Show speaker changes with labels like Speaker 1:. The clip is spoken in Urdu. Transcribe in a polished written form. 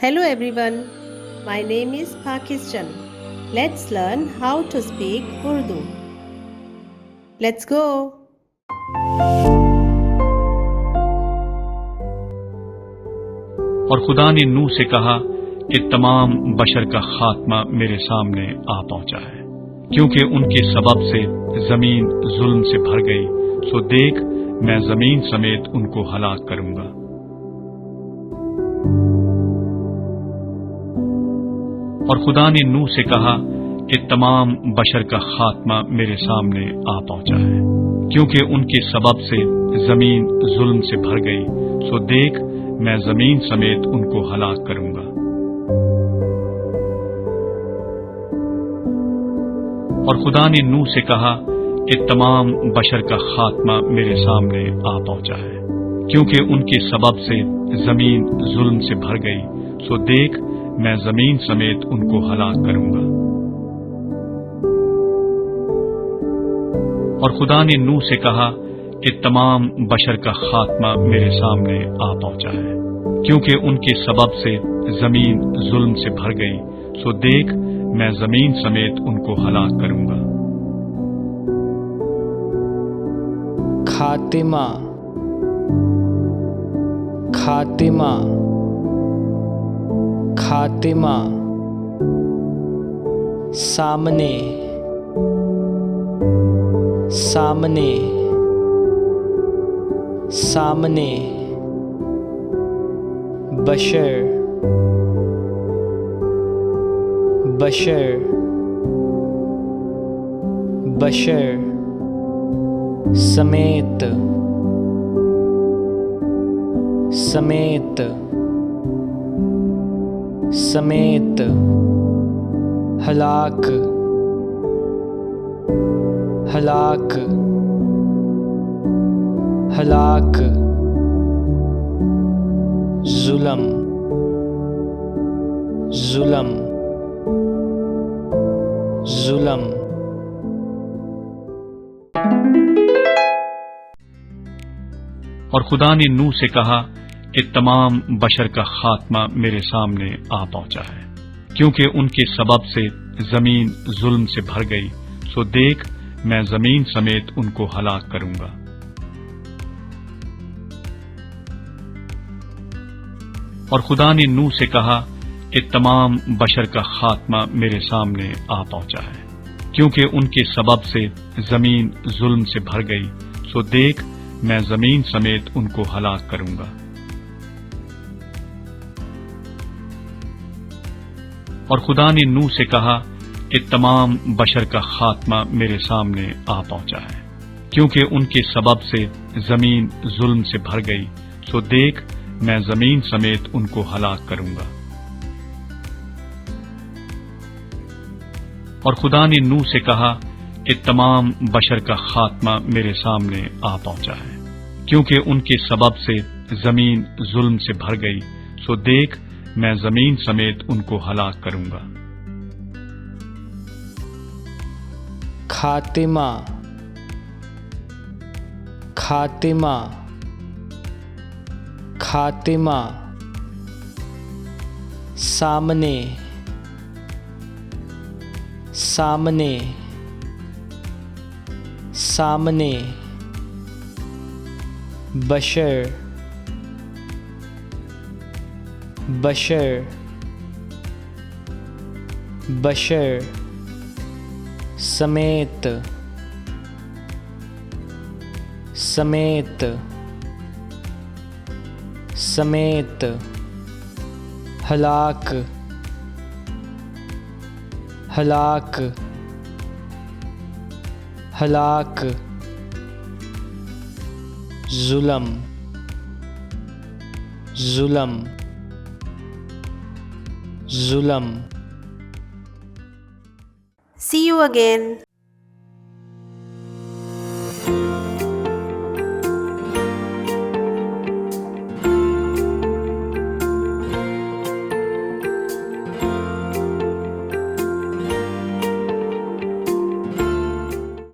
Speaker 1: Hello everyone, my name is Pakistan. Let's learn how to speak Urdu. Let's go.
Speaker 2: اور خدا نے نوح سے کہا کہ تمام بشر کا خاتمہ میرے سامنے آ پہنچا ہے، کیونکہ ان کے سبب سے زمین ظلم سے بھر گئی، سو دیکھ میں زمین سمیت ان کو ہلاک کروں گا۔ اور خدا نے نوح سے کہا کہ تمام بشر کا خاتمہ میرے سامنے آ پہنچا ہے، کیونکہ ان کے سبب سے زمین ظلم سے بھر گئی، سو دیکھ میں زمین سمیت ان کو ہلاک کروں گا۔ اور خدا نے نوح سے کہا کہ تمام بشر کا خاتمہ میرے سامنے آ پہنچا ہے، کیونکہ ان کے سبب سے زمین ظلم سے بھر گئی، سو دیکھ میں زمین سمیت ان کو ہلاک کروں گا۔ اور خدا نے نوح سے کہا کہ تمام بشر کا خاتمہ میرے سامنے آ پہنچا ہے، کیونکہ ان کے سبب سے زمین ظلم سے بھر گئی، سو دیکھ میں زمین سمیت ان کو ہلاک کروں گا۔
Speaker 3: خاتمہ، خاتمہ، خاتمہ، سامنے، سامنے، سامنے، بشر، بشر، بشر، سمیت، سمیت، سمیت، ہلاک، ہلاک، ہلاک، ظلم، ظلم، ظلم۔
Speaker 2: اور خدا نے نوح سے کہا کہ تمام بشر کا خاتمہ میرے سامنے آ پہنچا ہے، کیونکہ ان کے سبب سے زمین ظلم سے بھر گئی، سو دیکھ میں زمین سمیت ان کو ہلاک کروں گا۔ اور خدا نے نوح سے کہا کہ تمام بشر کا خاتمہ میرے سامنے آ پہنچا ہے، کیونکہ ان کے سبب سے زمین ظلم سے بھر گئی، سو دیکھ میں زمین سمیت ان کو ہلاک کروں گا۔ اور خدا نے نوح سے کہا کہ تمام بشر کا خاتمہ میرے سامنے آ پہنچا ہے، کیونکہ ان کے سبب سے زمین ظلم سے بھر گئی، سو دیکھ میں زمین سمیت ان کو ہلاک کروں گا۔ اور خدا نے نوح سے کہا کہ تمام بشر کا خاتمہ میرے سامنے آ پہنچا ہے، کیونکہ ان کے سبب سے زمین ظلم سے بھر گئی، سو دیکھ میں زمین سمیت ان کو ہلاک کروں گا۔
Speaker 3: خاتمہ، خاتمہ، خاتمہ، سامنے، سامنے، سامنے، بشر، بشر، بشر، سمیت، سمیت، سمیت، ہلاک، ہلاک، ہلاک، ظلم، ظلم، ظلم۔
Speaker 1: See you again.